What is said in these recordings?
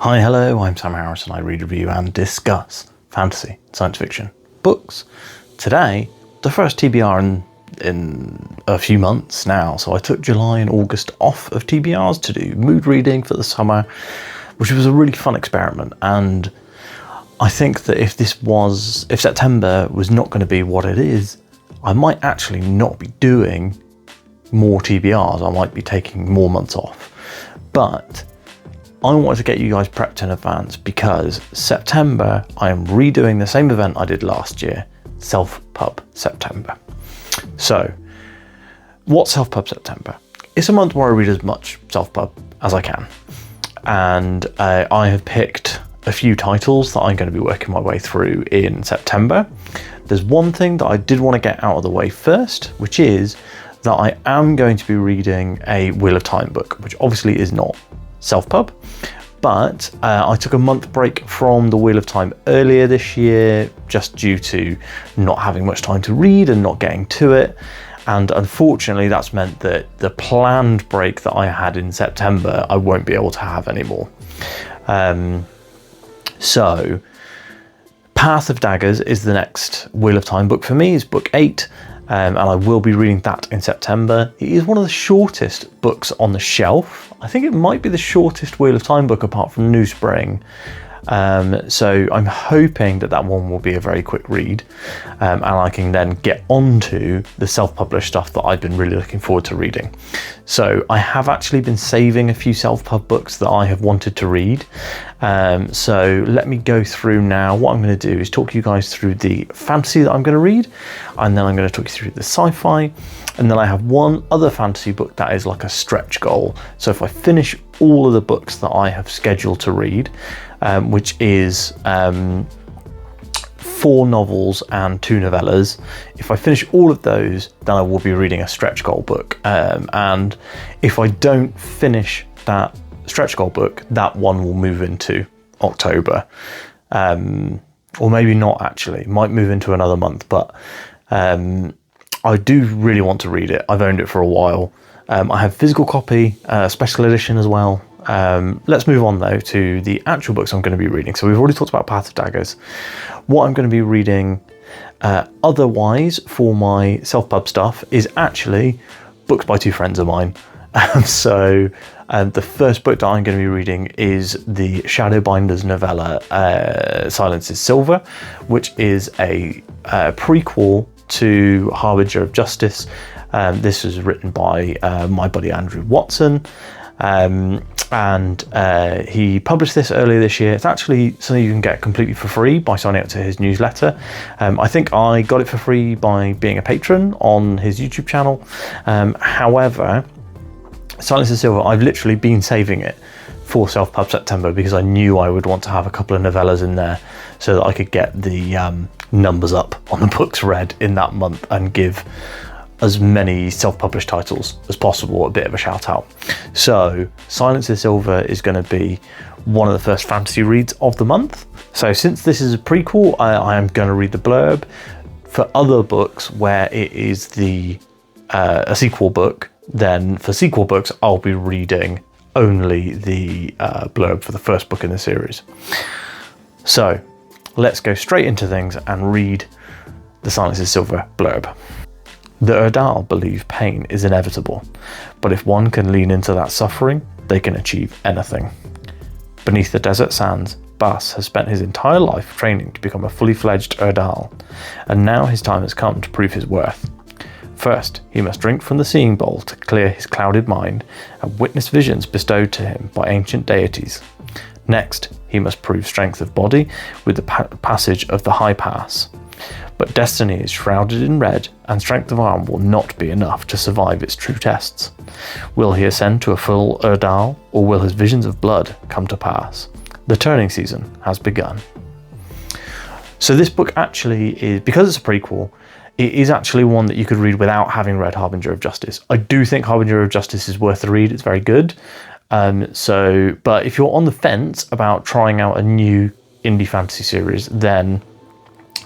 Hi, hello, I'm Sam Harris and I read, review and discuss fantasy, science fiction, books. Today, the first TBR in a few months now, so I took July and August off of TBRs to do mood reading for the summer, which was a really fun experiment. And I think that if September was not going to be what it is, I might actually not be doing more TBRs. I might be taking more months off. But I wanted to get you guys prepped in advance because September, I am redoing the same event I did last year, Self-Pub September. So, what's Self-Pub September? It's a month where I read as much Self-Pub as I can. And I have picked a few titles that I'm going to be working my way through in September. There's one thing that I did want to get out of the way first, which is that I am going to be reading a Wheel of Time book, which obviously is not Self-Pub, but I took a month break from the Wheel of Time earlier this year just due to not having much time to read and not getting to it, and unfortunately that's meant that the planned break that I had in September I won't be able to have anymore. So Path of Daggers is the next Wheel of Time book for me. It's book 8. And I will be reading that in September. It is one of the shortest books on the shelf. I think it might be the shortest Wheel of Time book apart from New Spring. So I'm hoping that one will be a very quick read, and I can then get onto the self-published stuff that I've been really looking forward to reading. So I have actually been saving a few self-pub books that I have wanted to read. So let me go through now. What I'm going to do is talk you guys through the fantasy that I'm going to read, and then I'm going to talk you through the sci-fi, and then I have one other fantasy book that is like a stretch goal. So if I finish all of the books that I have scheduled to read, which is 4 novels and 2 novellas. If I finish all of those, then I will be reading a stretch goal book. And if I don't finish that stretch goal book, that one will move into October. Or maybe not actually, might move into another month, but I do really want to read it. I've owned it for a while. I have physical copy, special edition as well. Let's move on though to the actual books I'm going to be reading. So we've already talked about Path of Daggers. What I'm going to be reading otherwise for my self-pub stuff is actually books by 2 friends of mine. So the first book that I'm going to be reading is the Shadowbinders novella Silence is Silver, which is a prequel to Harbinger of Justice. This was written by my buddy Andrew Watson. And he published this earlier this year. It's actually something you can get completely for free by signing up to his newsletter. I think I got it for free by being a patron on his YouTube channel. However, Silence is Silver, I've literally been saving it for Self-Pub September because I knew I would want to have a couple of novellas in there so that I could get the numbers up on the books read in that month and give as many self-published titles as possible a bit of a shout out. So Silence is Silver is going to be one of the first fantasy reads of the month. So since this is a prequel, I am going to read the blurb. For other books where it is a sequel book, then for sequel books I'll be reading only the blurb for the first book in the series. So let's go straight into things and read the Silence is Silver blurb. The Erdal believe pain is inevitable, but if one can lean into that suffering, they can achieve anything. Beneath the desert sands, Bas has spent his entire life training to become a fully fledged Erdal, and now his time has come to prove his worth. First, he must drink from the seeing bowl to clear his clouded mind and witness visions bestowed to him by ancient deities. Next, he must prove strength of body with the passage of the High Pass. But destiny is shrouded in red, and strength of arm will not be enough to survive its true tests. Will he ascend to a full Erdal, or will his visions of blood come to pass? The turning season has begun. So this book actually is, because it's a prequel, it is actually one that you could read without having read Harbinger of Justice. I do think Harbinger of Justice is worth the read, it's very good. But if you're on the fence about trying out a new indie fantasy series, then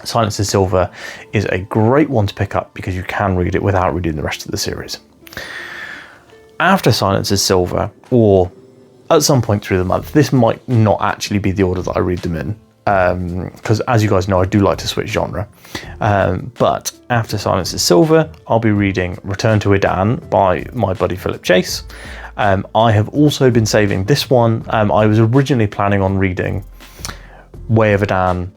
Silence is Silver is a great one to pick up because you can read it without reading the rest of the series. After Silence is Silver, or at some point through the month. This might not actually be the order that I read them in, because as you guys know, I do like to switch genre. But after Silence is Silver, I'll be reading Return to Edan by my buddy Philip Chase. I have also been saving this one. I was originally planning on reading Way of Edan.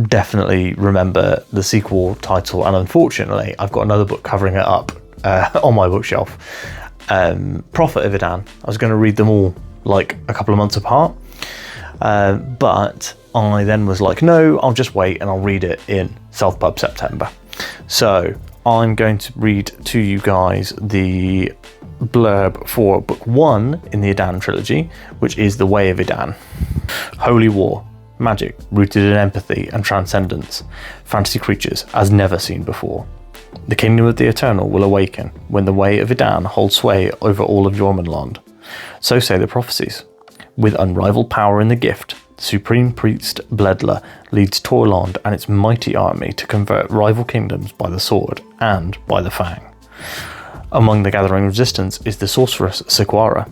Definitely remember the sequel title, and unfortunately I've got another book covering it up on my bookshelf. Prophet of Edan. I was going to read them all like a couple of months apart, but I then was like, no, I'll just wait and I'll read it in Self-Pub September. So I'm going to read to you guys the blurb for book 1 in the Edan trilogy, which is The Way of Edan. Holy war, magic rooted in empathy and transcendence, fantasy creatures as never seen before. The kingdom of the Eternal will awaken when the Way of Edan holds sway over all of Jormunland. So say the prophecies. With unrivaled power in the gift, the supreme priest Bledla leads Torland and its mighty army to convert rival kingdoms by the sword and by the fang. Among the gathering resistance is the sorceress Sequara,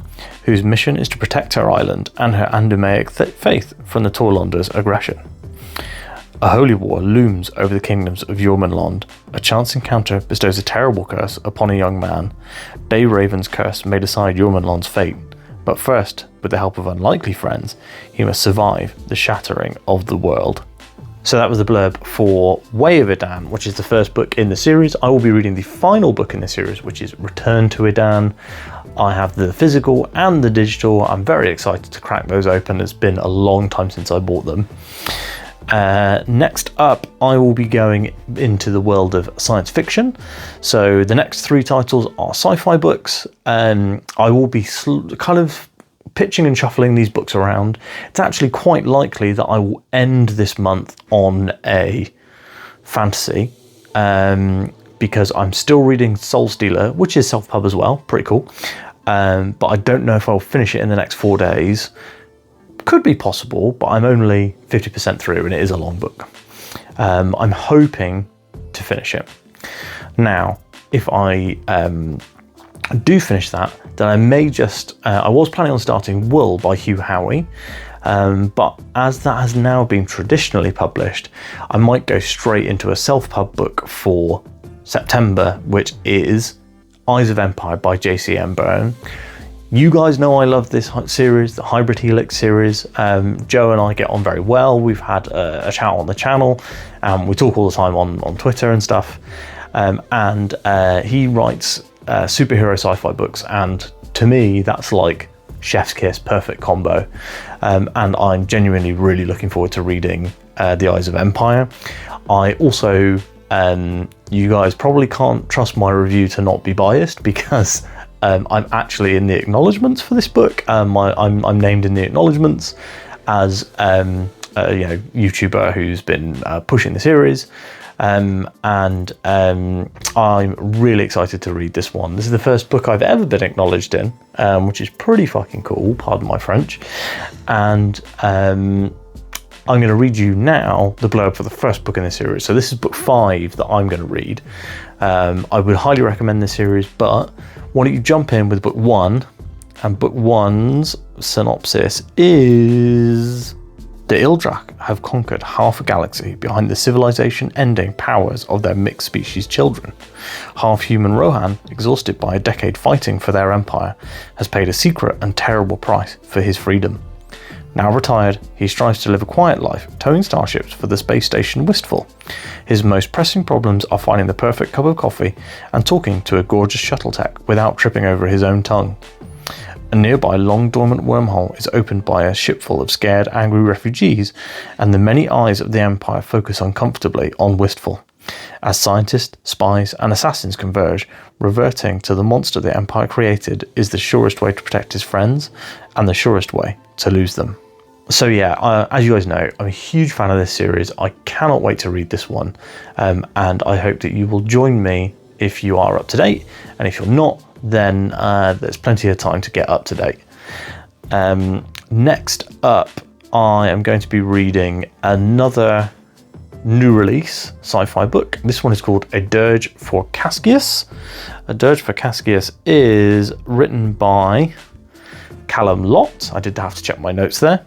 whose mission is to protect her island and her Andumaic faith from the Torlanders' aggression. A holy war looms over the kingdoms of Jormunland. A chance encounter bestows a terrible curse upon a young man. Day Raven's curse may decide Jormunland's fate, but first, with the help of unlikely friends, he must survive the shattering of the world. So that was the blurb for Way of Edan, which is the first book in the series. I will be reading the final book in the series, which is Return to Edan. I have the physical and the digital. I'm very excited to crack those open. It's been a long time since I bought them. Next up, I will be going into the world of science fiction. So the next 3 titles are sci-fi books. I will be kind of pitching and shuffling these books around. It's actually quite likely that I will end this month on a fantasy, because I'm still reading Soul Stealer, which is self-pub as well, pretty cool. But I don't know if I'll finish it in the next 4 days. Could be possible, but I'm only 50% through and it is a long book. I'm hoping to finish it. Now, if I do finish that, then I may just, I was planning on starting Wool by Hugh Howey, but as that has now been traditionally published, I might go straight into a self-pub book for September, which is Eyes of Empire by JCM Byrne. You guys know I love this series, the Hybrid Helix series. Joe and I get on very well. We've had a chat on the channel. We talk all the time on Twitter and stuff. And he writes superhero sci-fi books. And to me, that's like chef's kiss, perfect combo. And I'm genuinely really looking forward to reading The Eyes of Empire. I also, you guys probably can't trust my review to not be biased, because I'm actually in the acknowledgements for this book. I'm named in the acknowledgements as YouTuber who's been pushing the series, and I'm really excited to read this one. This is the first book I've ever been acknowledged in, which is pretty fucking cool, pardon my French. And I'm going to read you now the blurb for the first book in the series. So this is book 5 that I'm going to read. I would highly recommend this series, but why don't you jump in with book 1? And book 1's synopsis is: the Ildrak have conquered half a galaxy behind the civilization-ending powers of their mixed species children. Half-human Rohan, exhausted by a decade fighting for their empire, has paid a secret and terrible price for his freedom. Now retired, he strives to live a quiet life, towing starships for the space station Wistful. His most pressing problems are finding the perfect cup of coffee and talking to a gorgeous shuttle tech without tripping over his own tongue. A nearby long-dormant wormhole is opened by a ship full of scared, angry refugees, and the many eyes of the Empire focus uncomfortably on Wistful. As scientists, spies, and assassins converge, reverting to the monster the Empire created is the surest way to protect his friends, and the surest way to lose them. So yeah, as you guys know, I'm a huge fan of this series. I cannot wait to read this one, and I hope that you will join me if you are up to date, and if you're not, then there's plenty of time to get up to date. Next up, I am going to be reading another new release sci-fi book. This one is called A Dirge for Cascius. A Dirge for Cascius is written by Calum Lott. I did have to check my notes there.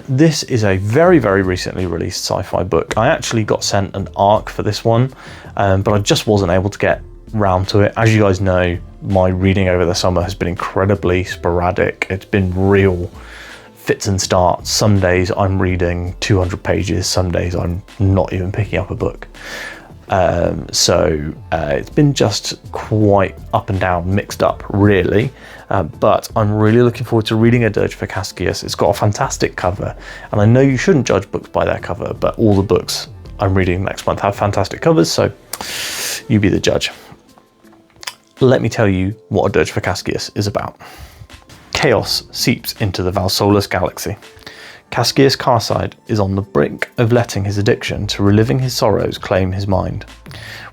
This is a very, very recently released sci-fi book. I actually got sent an arc for this one, but I just wasn't able to get round to it. As you guys know, my reading over the summer has been incredibly sporadic. It's been real fits and starts. Some days I'm reading 200 pages, some days I'm not even picking up a book. So it's been just quite up and down, mixed up really, but I'm really looking forward to reading A Dirge for Cascius. It's got a fantastic cover, and I know you shouldn't judge books by their cover, but all the books I'm reading next month have fantastic covers, so you be the judge. Let me tell you what A Dirge for Cascius is about. Chaos seeps into the Valsolas galaxy. Cascius Carside is on the brink of letting his addiction to reliving his sorrows claim his mind.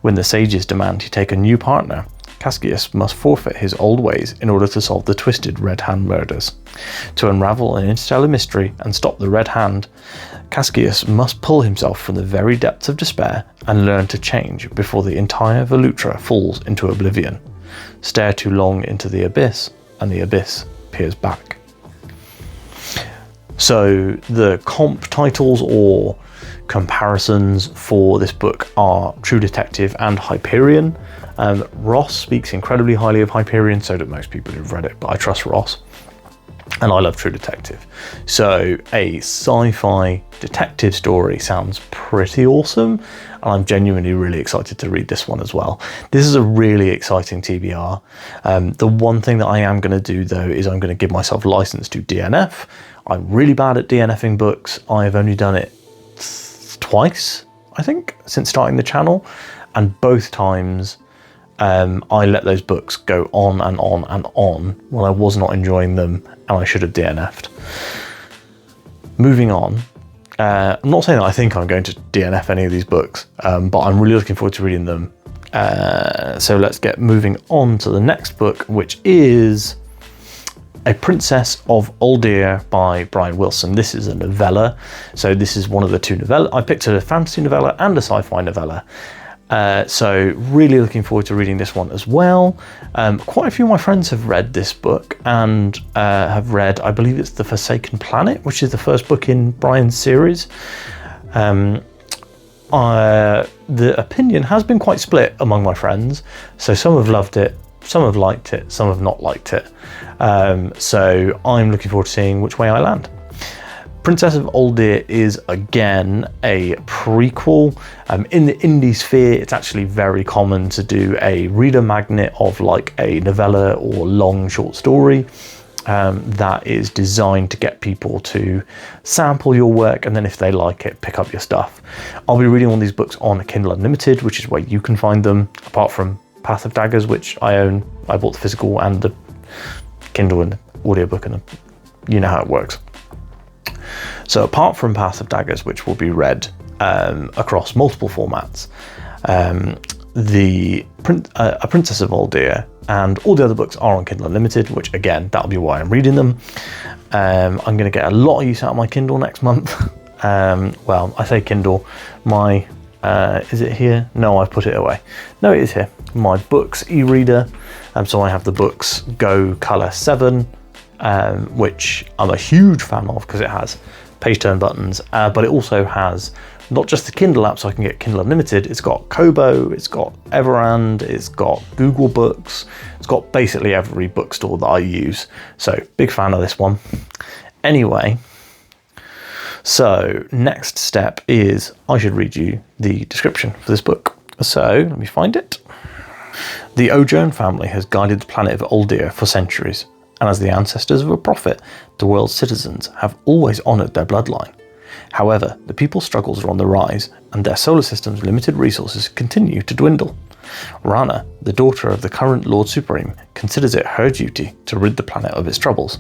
When the sages demand he take a new partner, Cascius must forfeit his old ways in order to solve the twisted Red Hand murders. To unravel an interstellar mystery and stop the Red Hand, Cascius must pull himself from the very depths of despair and learn to change before the entire Volutra falls into oblivion. Stare too long into the abyss, and the abyss peers back. So the comp titles or comparisons for this book are True Detective and Hyperion. Ross speaks incredibly highly of Hyperion, so do most people who've read it, but I trust Ross. And I love True Detective. So a sci-fi detective story sounds pretty awesome, and I'm genuinely really excited to read this one as well. This is a really exciting TBR. The one thing that I am going to do though is I'm going to give myself license to DNF. I'm really bad at DNFing books. I've only done it twice, I think, since starting the channel, and both times I let those books go on and on and on when I was not enjoying them, and I should have DNF'd. Moving on, I'm not saying that I think I'm going to DNF any of these books, but I'm really looking forward to reading them. So let's get moving on to the next book, which is A Princess of Ordir by Bryan Wilson. This is a novella, so this is one of the two novellas. I picked a fantasy novella and a sci-fi novella. So really looking forward to reading this one as well. Quite a few of my friends have read this book and have read, I believe it's The Forsaken Planet, which is the first book in Bryan's series. The opinion has been quite split among my friends. So some have loved it, some have liked it, some have not liked it. So I'm looking forward to seeing which way I land. Princess of Ordir is again a prequel. In the indie sphere, it's actually very common to do a reader magnet of like a novella or long short story that is designed to get people to sample your work, and then if they like it, pick up your stuff. I'll be reading all these books on Kindle Unlimited, which is where you can find them, apart from Path of Daggers, which I own. I bought the physical and the Kindle and audiobook, and you know how it works. So apart from Path of Daggers, which will be read across multiple formats, A Princess of Ordir and all the other books are on Kindle Unlimited, which again, that'll be why I'm reading them. I'm going to get a lot of use out of my Kindle next month. Well, I say Kindle, my, is it here? No, I've put it away. No, it is here. My books e-reader. So I have the Books Go Color 7, which I'm a huge fan of because it has page turn buttons, but it also has not just the Kindle app, so I can get Kindle Unlimited. It's got Kobo, it's got Everand, it's got Google Books, it's got basically every bookstore that I use. So big fan of this one. Anyway, so next step is I should read you the description for this book. So let me find it. The Ojourn family has guided the planet of Ordir for centuries, and as the ancestors of a prophet, the world's citizens have always honoured their bloodline. However, the people's struggles are on the rise, and their solar system's limited resources continue to dwindle. Rana, the daughter of the current Lord Supreme, considers it her duty to rid the planet of its troubles.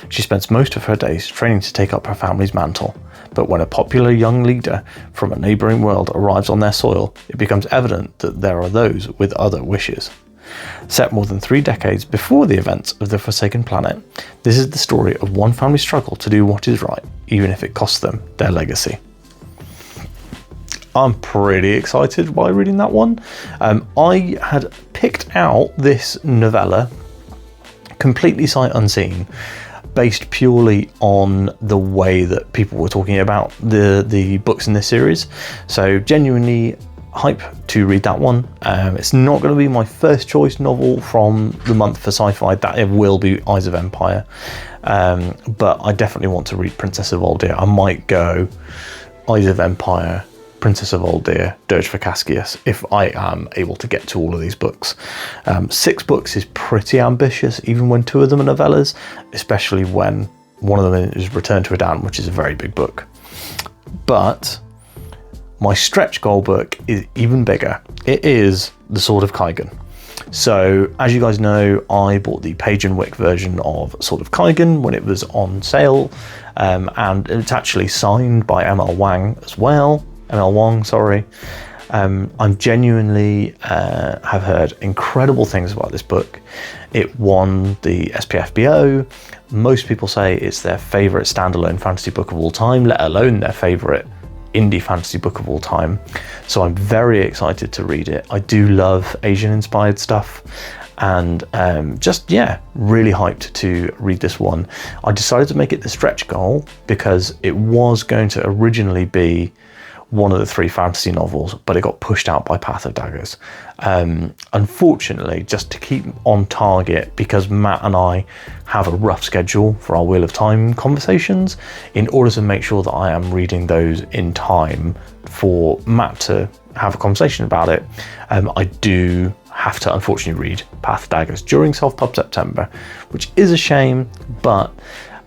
She spends most of her days training to take up her family's mantle, but when a popular young leader from a neighbouring world arrives on their soil, it becomes evident that there are those with other wishes. Set more than 3 decades before the events of the Forsaken Planet, this is the story of one family's struggle to do what is right, even if it costs them their legacy. I'm pretty excited by reading that one. I had picked out this novella completely sight unseen, based purely on the way that people were talking about the books in this series. So genuinely hype to read that one. It's not going to be my first choice novel from the month for sci-fi. That it will be Eyes of Empire, but I definitely want to read Princess of Ordir. I might go Eyes of Empire, Princess of Ordir, Dirge for Cascius if I am able to get to all of these books. 6 books is pretty ambitious, even when 2 of them are novellas, especially when one of them is Return to Edan, which is a very big book. But my stretch goal book is even bigger. It is The Sword of Kaigen. So, as you guys know, I bought the Page and Wick version of Sword of Kaigen when it was on sale, and it's actually signed by ML Wang as well. ML Wang, sorry. I'm genuinely have heard incredible things about this book. It won the SPFBO. Most people say it's their favourite standalone fantasy book of all time, let alone their favourite indie fantasy book of all time. So I'm very excited to read it. I do love Asian inspired stuff, and really hyped to read this one. I decided to make it the stretch goal because it was going to originally be one of the 3 fantasy novels, but it got pushed out by Path of Daggers. Unfortunately, just to keep on target, because Matt and I have a rough schedule for our Wheel of Time conversations, in order to make sure that I am reading those in time for Matt to have a conversation about it, I do have to unfortunately read Path of Daggers during Self-Pub September, which is a shame, but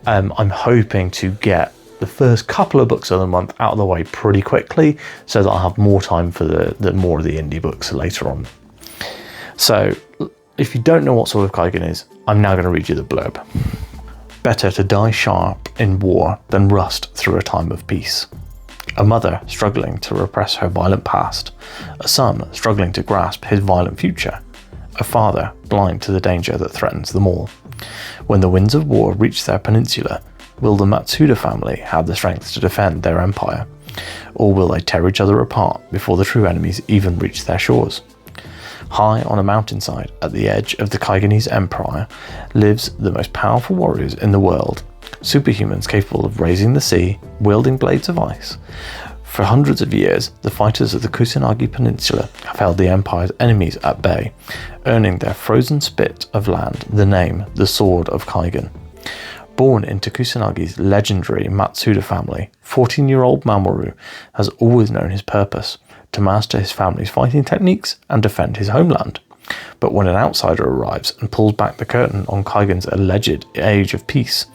I'm hoping to get the first couple of books of the month out of the way pretty quickly, so that I'll have more time for the more of the indie books later on. So if you don't know what Sword of Kaigen is, I'm now going to read you the blurb. Better to die sharp in war than rust through a time of peace. A mother struggling to repress her violent past, a son struggling to grasp his violent future, a father blind to the danger that threatens them all. When the winds of war reach their peninsula, will the Matsuda family have the strength to defend their empire? Or will they tear each other apart before the true enemies even reach their shores? High on a mountainside at the edge of the Kaigenese Empire lives the most powerful warriors in the world, superhumans capable of raising the sea, wielding blades of ice. For hundreds of years, the fighters of the Kusanagi Peninsula have held the Empire's enemies at bay, earning their frozen spit of land the name the Sword of Kaigen. Born into Kusanagi's legendary Matsuda family, 14-year-old Mamoru has always known his purpose, to master his family's fighting techniques and defend his homeland. But when an outsider arrives and pulls back the curtain on Kaigen's alleged age of peace,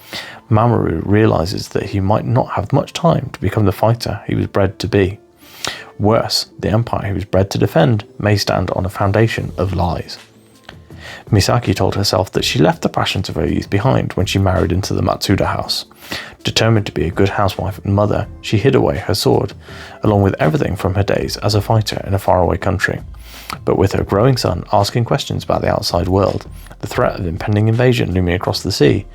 Mamoru realizes that he might not have much time to become the fighter he was bred to be. Worse, the empire he was bred to defend may stand on a foundation of lies. Misaki told herself that she left the passions of her youth behind when she married into the Matsuda house. Determined to be a good housewife and mother, she hid away her sword, along with everything from her days as a fighter in a faraway country. But with her growing son asking questions about the outside world, the threat of impending invasion looming across the sea,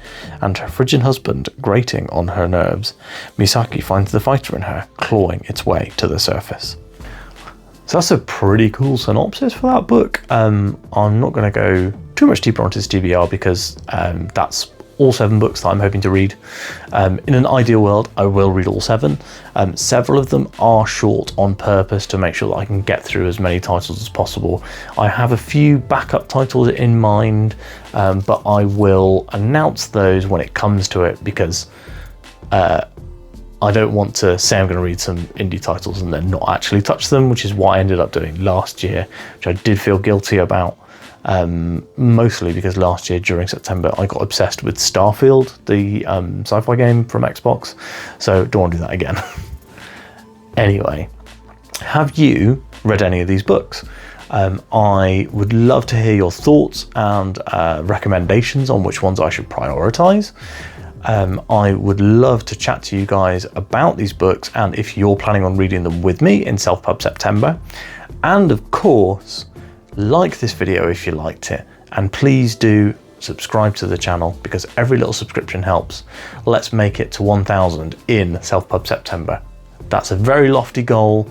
and her frigid husband grating on her nerves, Misaki finds the fighter in her clawing its way to the surface. So that's a pretty cool synopsis for that book. I'm not going to go too much deeper onto this TBR because that's all 7 books that I'm hoping to read. In an ideal world, I will read all 7. Several of them are short on purpose to make sure that I can get through as many titles as possible. I have a few backup titles in mind, but I will announce those when it comes to it, because I don't want to say I'm going to read some indie titles and then not actually touch them, which is what I ended up doing last year, which I did feel guilty about, mostly because last year during September I got obsessed with Starfield, the sci-fi game from Xbox, so don't want to do that again. Anyway, have you read any of these books? I would love to hear your thoughts and recommendations on which ones I should prioritize. I would love to chat to you guys about these books, and if you're planning on reading them with me in Self-Pub September. And of course, like this video if you liked it, and please do subscribe to the channel because every little subscription helps. Let's make it to 1,000 in Self-Pub September. That's a very lofty goal,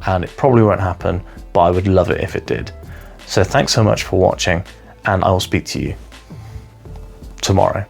and it probably won't happen, but I would love it if it did. So thanks so much for watching, and I will speak to you tomorrow.